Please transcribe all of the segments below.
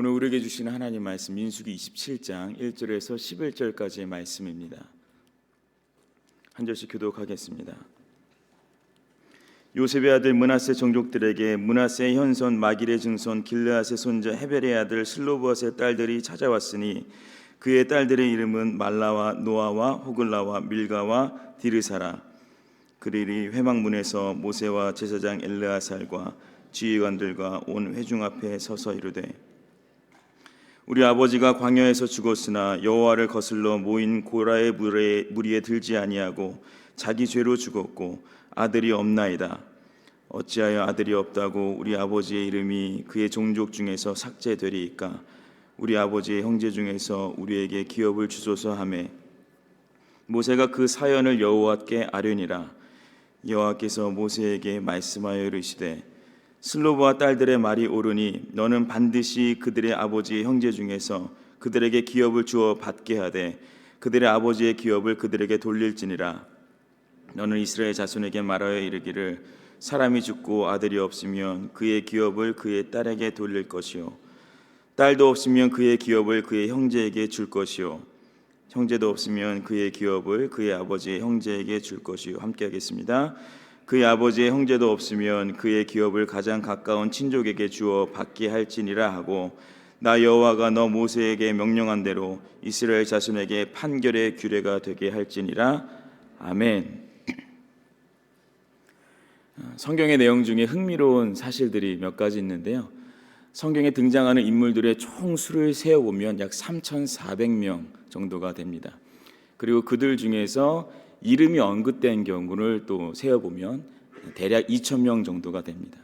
오늘 우리에게 주시는 하나님 말씀 민수기 27장 1절에서 11절까지의 말씀입니다. 한 절씩 교독하겠습니다. 요셉의 아들 므낫세 종족들에게 므낫세의 현손 마길의 증손 길르앗의 손자 헤벨의 아들 슬로브앗의 딸들이 찾아왔으니 그의 딸들의 이름은 말라와 노아와 호글라와 밀가와 디르사라. 그들이 회막문에서 모세와 제사장 엘르아살과 지휘관들과 온 회중 앞에 서서 이르되 우리 아버지가 광야에서 죽었으나 여호와를 거슬러 모인 고라의 무리에 들지 아니하고 자기 죄로 죽었고 아들이 없나이다. 어찌하여 아들이 없다고 우리 아버지의 이름이 그의 종족 중에서 삭제되리이까? 우리 아버지의 형제 중에서 우리에게 기업을 주소서 하매 모세가 그 사연을 여호와께 아뢰니라. 여호와께서 모세에게 말씀하여 이르시되 슬로브와 딸들의 말이 옳으니 너는 반드시 그들의 아버지의 형제 중에서 그들에게 기업을 주어 받게 하되 그들의 아버지의 기업을 그들에게 돌릴지니라. 너는 이스라엘 자손에게 말하여 이르기를 사람이 죽고 아들이 없으면 그의 기업을 그의 딸에게 돌릴 것이요 딸도 없으면 그의 기업을 그의 형제에게 줄 것이요 형제도 없으면 그의 기업을 그의 아버지의 형제에게 줄 것이요. 함께 하겠습니다. 그의 아버지의 형제도 없으면 그의 기업을 가장 가까운 친족에게 주어 받게 할지니라 하고 나 여호와가 너 모세에게 명령한 대로 이스라엘 자손에게 판결의 규례가 되게 할지니라. 아멘. 성경의 내용 중에 흥미로운 사실들이 몇 가지 있는데요. 성경에 등장하는 인물들의 총 수를 세어보면 약 3,400명 정도가 됩니다. 그리고 그들 중에서 이름이 언급된 경우를 또 세어보면 대략 2,000명 정도가 됩니다.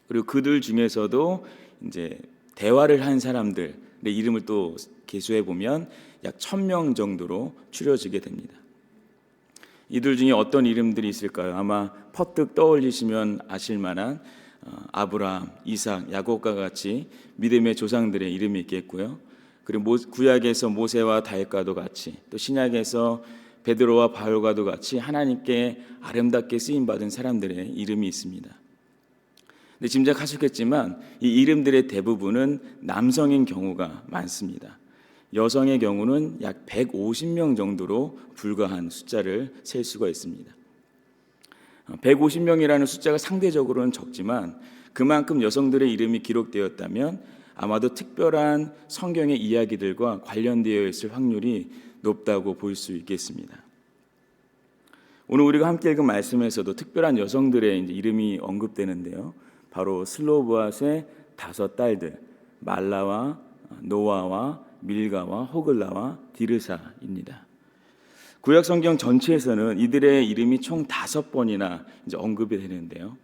그리고 그들 중에서도 이제 대화를 한 사람들의 이름을 또 계수해 보면 약 1,000명 정도로 추려지게 됩니다. 이들 중에 어떤 이름들이 있을까요? 아마 퍼뜩 떠올리시면 아실 만한 아브라함, 이삭, 야곱과 같이 믿음의 조상들의 이름이 있겠고요. 그리고 구약에서 모세와 다윗과도 같이, 또 신약에서 베드로와 바울과도 같이 하나님께 아름답게 쓰임받은 사람들의 이름이 있습니다. 근데 짐작하셨겠지만 이 이름들의 대부분은 남성인 경우가 많습니다. 여성의 경우는 약 150명 정도로 불과한 숫자를 셀 수가 있습니다. 150명이라는 숫자가 상대적으로는 적지만 그만큼 여성들의 이름이 기록되었다면 아마도 특별한 성경의 이야기들과 관련되어 있을 확률이 높다고 볼 수 있겠습니다. 오늘 우리가 함께 읽은 말씀에서도 특별한 여성들의 이름이 언급되는데요. 바로 슬로브앗의 5 딸들 말라와 노아와 밀가와 호글라와 디르사입니다. 구약 성경 전체에서는 이들의 이름이 총 5번이나 언급이 되는데요.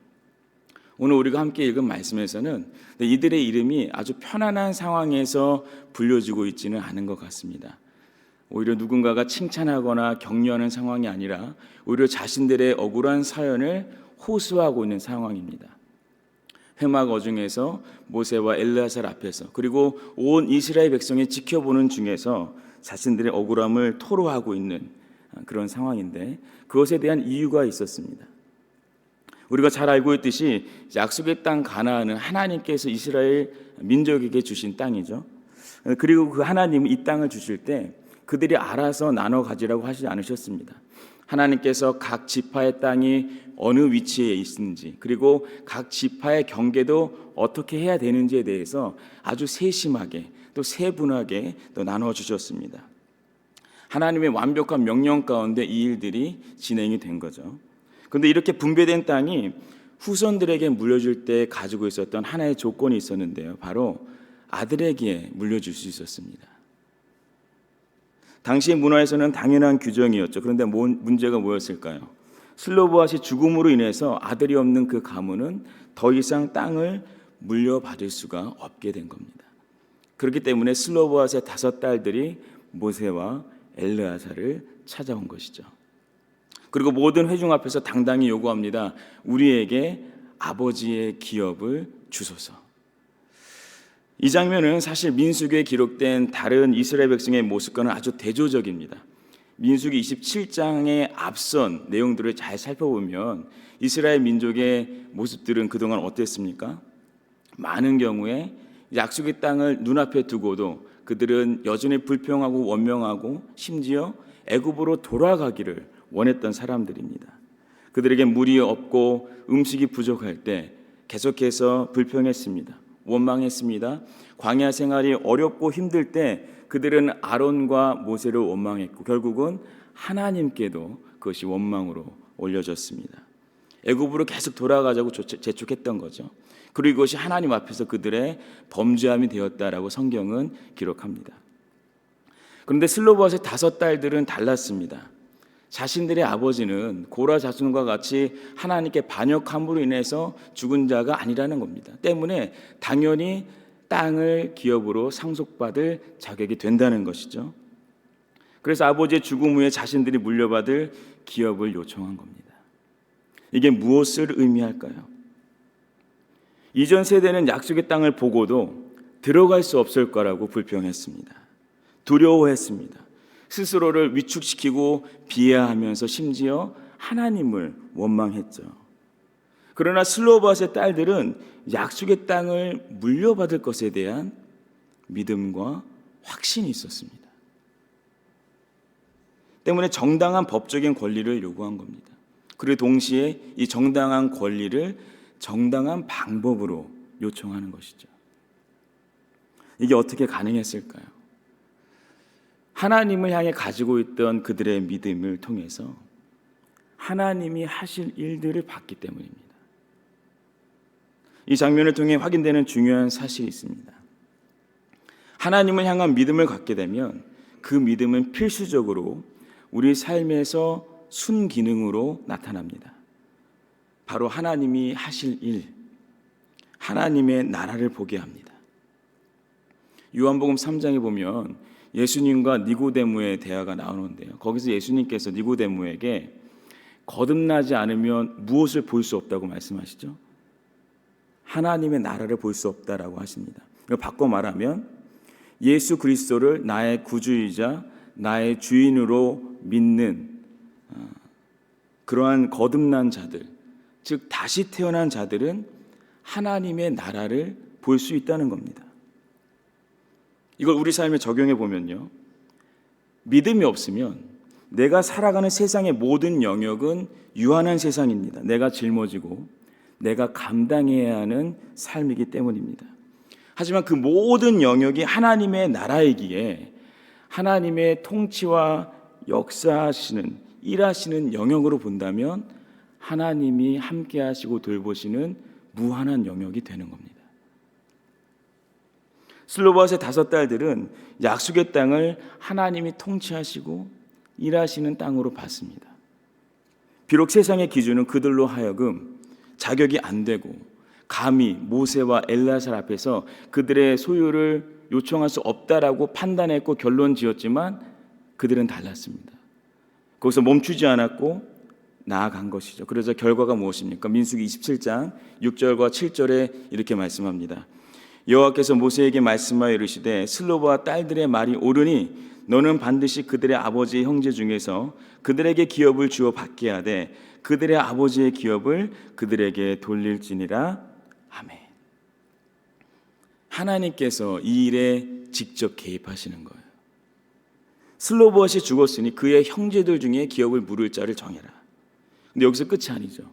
오늘 우리가 함께 읽은 말씀에서는 이들의 이름이 아주 편안한 상황에서 불려지고 있지는 않은 것 같습니다. 오히려 누군가가 칭찬하거나 격려하는 상황이 아니라 오히려 자신들의 억울한 사연을 호소하고 있는 상황입니다. 회막 어중에서 모세와 엘르아살 앞에서 그리고 온 이스라엘 백성이 지켜보는 중에서 자신들의 억울함을 토로하고 있는 그런 상황인데 그것에 대한 이유가 있었습니다. 우리가 잘 알고 있듯이 약속의 땅 가나안은 하나님께서 이스라엘 민족에게 주신 땅이죠. 그리고 그 하나님은 이 땅을 주실 때 그들이 알아서 나눠 가지라고 하지 않으셨습니다. 하나님께서 각 지파의 땅이 어느 위치에 있는지 그리고 각 지파의 경계도 어떻게 해야 되는지에 대해서 아주 세심하게 또 세분하게 또 나눠 주셨습니다. 하나님의 완벽한 명령 가운데 이 일들이 진행이 된 거죠. 그런데 이렇게 분배된 땅이 후손들에게 물려줄 때 가지고 있었던 하나의 조건이 있었는데요. 바로 아들에게 물려줄 수 있었습니다. 당시 문화에서는 당연한 규정이었죠. 그런데 문제가 뭐였을까요? 슬로브앗이 죽음으로 인해서 아들이 없는 그 가문은 더 이상 땅을 물려받을 수가 없게 된 겁니다. 그렇기 때문에 슬로브앗의 5 딸들이 모세와 엘르아살을 찾아온 것이죠. 그리고 모든 회중 앞에서 당당히 요구합니다. 우리에게 아버지의 기업을 주소서. 이 장면은 사실 민수기에 기록된 다른 이스라엘 백성의 모습과는 아주 대조적입니다. 민수기 27장의 앞선 내용들을 잘 살펴보면 이스라엘 민족의 모습들은 그동안 어땠습니까? 많은 경우에 약속의 땅을 눈앞에 두고도 그들은 여전히 불평하고 원명하고 심지어 애굽으로 돌아가기를 원했던 사람들입니다. 그들에게 물이 없고 음식이 부족할 때 계속해서 불평했습니다. 원망했습니다. 광야 생활이 어렵고 힘들 때 그들은 아론과 모세를 원망했고 결국은 하나님께도 그것이 원망으로 올려졌습니다. 애굽으로 계속 돌아가자고 재촉했던 거죠. 그리고 이것이 하나님 앞에서 그들의 범죄함이 되었다라고 성경은 기록합니다. 그런데 슬로봇의 5딸들은 달랐습니다. 자신들의 아버지는 고라 자손과 같이 하나님께 반역함으로 인해서 죽은 자가 아니라는 겁니다. 때문에 당연히 땅을 기업으로 상속받을 자격이 된다는 것이죠. 그래서 아버지의 죽음 후에 자신들이 물려받을 기업을 요청한 겁니다. 이게 무엇을 의미할까요? 이전 세대는 약속의 땅을 보고도 들어갈 수 없을 거라고 불평했습니다. 두려워했습니다. 스스로를 위축시키고 비하하면서 심지어 하나님을 원망했죠. 그러나 슬로봇의 딸들은 약속의 땅을 물려받을 것에 대한 믿음과 확신이 있었습니다. 때문에 정당한 법적인 권리를 요구한 겁니다. 그리고 동시에 이 정당한 권리를 정당한 방법으로 요청하는 것이죠. 이게 어떻게 가능했을까요? 하나님을 향해 가지고 있던 그들의 믿음을 통해서 하나님이 하실 일들을 봤기 때문입니다. 이 장면을 통해 확인되는 중요한 사실이 있습니다. 하나님을 향한 믿음을 갖게 되면 그 믿음은 필수적으로 우리 삶에서 순기능으로 나타납니다. 바로 하나님이 하실 일, 하나님의 나라를 보게 합니다. 요한복음 3장에 보면 예수님과 니고데모의 대화가 나오는데요. 거기서 예수님께서 니고데모에게 거듭나지 않으면 무엇을 볼 수 없다고 말씀하시죠? 하나님의 나라를 볼 수 없다라고 하십니다. 이걸 바꿔 말하면 예수 그리스도를 나의 구주이자 나의 주인으로 믿는 그러한 거듭난 자들, 즉 다시 태어난 자들은 하나님의 나라를 볼 수 있다는 겁니다. 이걸 우리 삶에 적용해 보면요, 믿음이 없으면 내가 살아가는 세상의 모든 영역은 유한한 세상입니다. 내가 짊어지고 내가 감당해야 하는 삶이기 때문입니다. 하지만 그 모든 영역이 하나님의 나라이기에 하나님의 통치와 역사하시는, 일하시는 영역으로 본다면 하나님이 함께 하시고 돌보시는 무한한 영역이 되는 겁니다. 슬로봇의 5딸들은 약속의 땅을 하나님이 통치하시고 일하시는 땅으로 봤습니다. 비록 세상의 기준은 그들로 하여금 자격이 안 되고 감히 모세와 엘라살 앞에서 그들의 소유를 요청할 수 없다라고 판단했고 결론 지었지만 그들은 달랐습니다. 거기서 멈추지 않았고 나아간 것이죠. 그래서 결과가 무엇입니까? 민수기 27장 6절과 7절에 이렇게 말씀합니다. 여호와께서 모세에게 말씀하여 이르시되 슬로봇과 딸들의 말이 옳으니 너는 반드시 그들의 아버지의 형제 중에서 그들에게 기업을 주어 받게 하되 그들의 아버지의 기업을 그들에게 돌릴지니라. 아멘. 하나님께서 이 일에 직접 개입하시는 거예요. 슬로봇이 죽었으니 그의 형제들 중에 기업을 물을 자를 정해라. 근데 여기서 끝이 아니죠.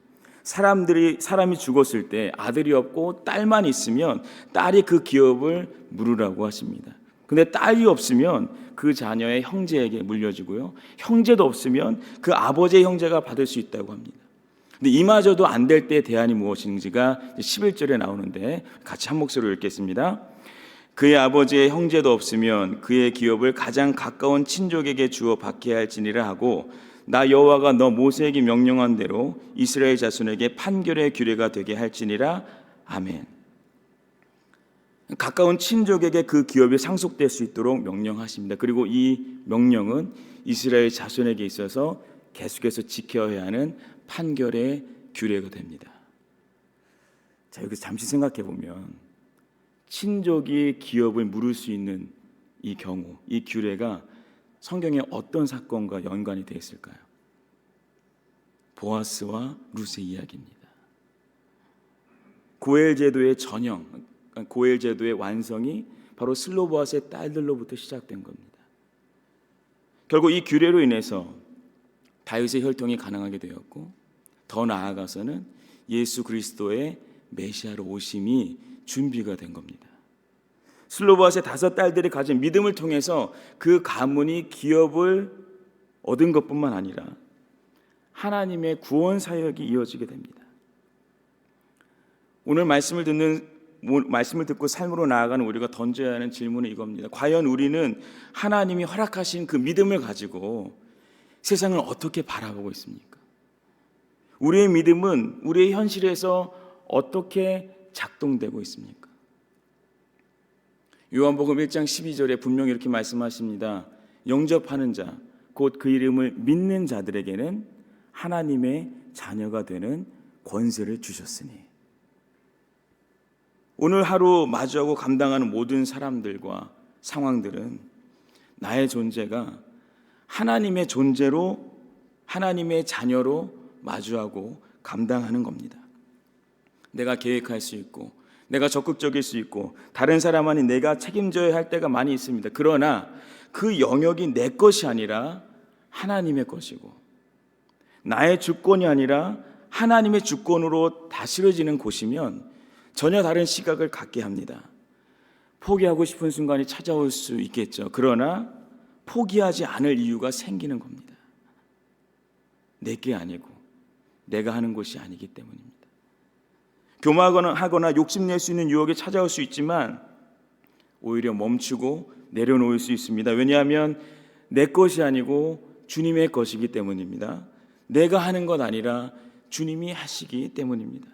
사람이 죽었을 때 아들이 없고 딸만 있으면 딸이 그 기업을 물으라고 하십니다. 근데 딸이 없으면 그 자녀의 형제에게 물려주고요, 형제도 없으면 그 아버지의 형제가 받을 수 있다고 합니다. 근데 이마저도 안 될 때 대안이 무엇인지가 11절에 나오는데 같이 한 목소리로 읽겠습니다. 그의 아버지의 형제도 없으면 그의 기업을 가장 가까운 친족에게 주어 받게 할지니라 하고 나 여호와가 너 모세에게 명령한 대로 이스라엘 자손에게 판결의 규례가 되게 할지니라. 아멘. 가까운 친족에게 그 기업이 상속될 수 있도록 명령하십니다. 그리고 이 명령은 이스라엘 자손에게 있어서 계속해서 지켜야 하는 판결의 규례가 됩니다. 자, 여기서 잠시 생각해 보면 친족이 기업을 물을 수 있는 이 경우, 이 규례가 성경에 어떤 사건과 연관이 되어 있을까요? 보아스와 룻의 이야기입니다. 고엘 제도의 전형, 고엘 제도의 완성이 바로 슬로보아스의 딸들로부터 시작된 겁니다. 결국 이 규례로 인해서 다윗의 혈통이 가능하게 되었고, 더 나아가서는 예수 그리스도의 메시아로 오심이 준비가 된 겁니다. 슬로보아스의 5 딸들이 가진 믿음을 통해서 그 가문이 기업을 얻은 것뿐만 아니라 하나님의 구원 사역이 이어지게 됩니다. 오늘 말씀을 듣고 삶으로 나아가는 우리가 던져야 하는 질문은 이겁니다. 과연 우리는 하나님이 허락하신 그 믿음을 가지고 세상을 어떻게 바라보고 있습니까? 우리의 믿음은 우리의 현실에서 어떻게 작동되고 있습니까? 요한복음 1장 12절에 분명히 이렇게 말씀하십니다. 영접하는 자, 곧 그 이름을 믿는 자들에게는 하나님의 자녀가 되는 권세를 주셨으니. 오늘 하루 마주하고 감당하는 모든 사람들과 상황들은 나의 존재가 하나님의 존재로, 하나님의 자녀로 마주하고 감당하는 겁니다. 내가 계획할 수 있고, 내가 적극적일 수 있고, 다른 사람 아닌 내가 책임져야 할 때가 많이 있습니다. 그러나 그 영역이 내 것이 아니라 하나님의 것이고, 나의 주권이 아니라 하나님의 주권으로 다스려지는 곳이면 전혀 다른 시각을 갖게 합니다. 포기하고 싶은 순간이 찾아올 수 있겠죠. 그러나 포기하지 않을 이유가 생기는 겁니다. 내게 아니고 내가 하는 것이 아니기 때문입니다. 교만하거나 욕심낼 수 있는 유혹이 찾아올 수 있지만 오히려 멈추고 내려놓을 수 있습니다. 왜냐하면 내 것이 아니고 주님의 것이기 때문입니다. 내가 하는 것 아니라 주님이 하시기 때문입니다.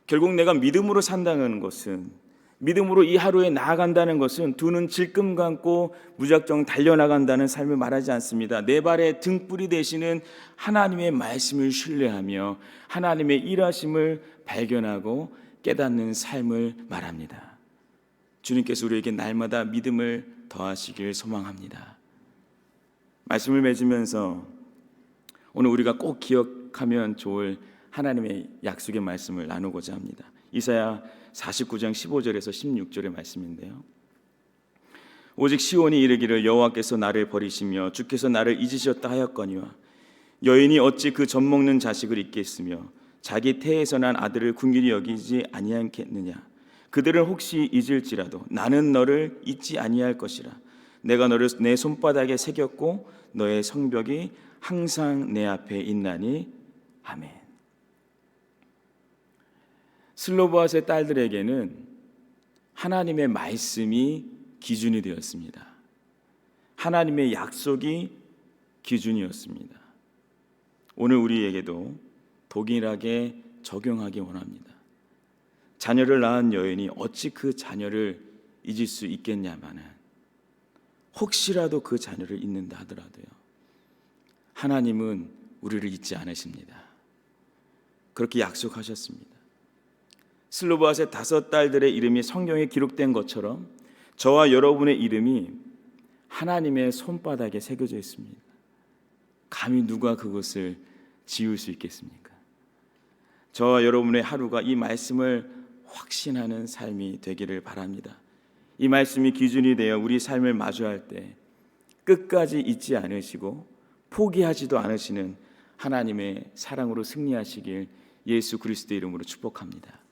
결국 내가 믿음으로 산다는 것은, 믿음으로 이 하루에 나아간다는 것은 두 눈 질끔 감고 무작정 달려나간다는 삶을 말하지 않습니다. 내 발의 등불이 되시는 하나님의 말씀을 신뢰하며 하나님의 일하심을 발견하고 깨닫는 삶을 말합니다. 주님께서 우리에게 날마다 믿음을 더하시길 소망합니다. 말씀을 맺으면서 오늘 우리가 꼭 기억하면 좋을 하나님의 약속의 말씀을 나누고자 합니다. 이사야 49장 15절에서 16절의 말씀인데요. 오직 시온이 이르기를 여호와께서 나를 버리시며 주께서 나를 잊으셨다 하였거니와 여인이 어찌 그 젖먹는 자식을 잊겠으며 자기 태에서 난 아들을 긍휼히 여기지 아니하겠느냐. 그들은 혹시 잊을지라도 나는 너를 잊지 아니할 것이라. 내가 너를 내 손바닥에 새겼고 너의 성벽이 항상 내 앞에 있나니. 아멘. 슬로보아스의 딸들에게는 하나님의 말씀이 기준이 되었습니다. 하나님의 약속이 기준이었습니다. 오늘 우리에게도 동일하게 적용하기 원합니다. 자녀를 낳은 여인이 어찌 그 자녀를 잊을 수 있겠냐마는, 혹시라도 그 자녀를 잊는다 하더라도요, 하나님은 우리를 잊지 않으십니다. 그렇게 약속하셨습니다. 슬로보아스의 5 딸들의 이름이 성경에 기록된 것처럼 저와 여러분의 이름이 하나님의 손바닥에 새겨져 있습니다. 감히 누가 그것을 지울 수 있겠습니까? 저와 여러분의 하루가 이 말씀을 확신하는 삶이 되기를 바랍니다. 이 말씀이 기준이 되어 우리 삶을 마주할 때 끝까지 잊지 않으시고 포기하지도 않으시는 하나님의 사랑으로 승리하시길 예수 그리스도의 이름으로 축복합니다.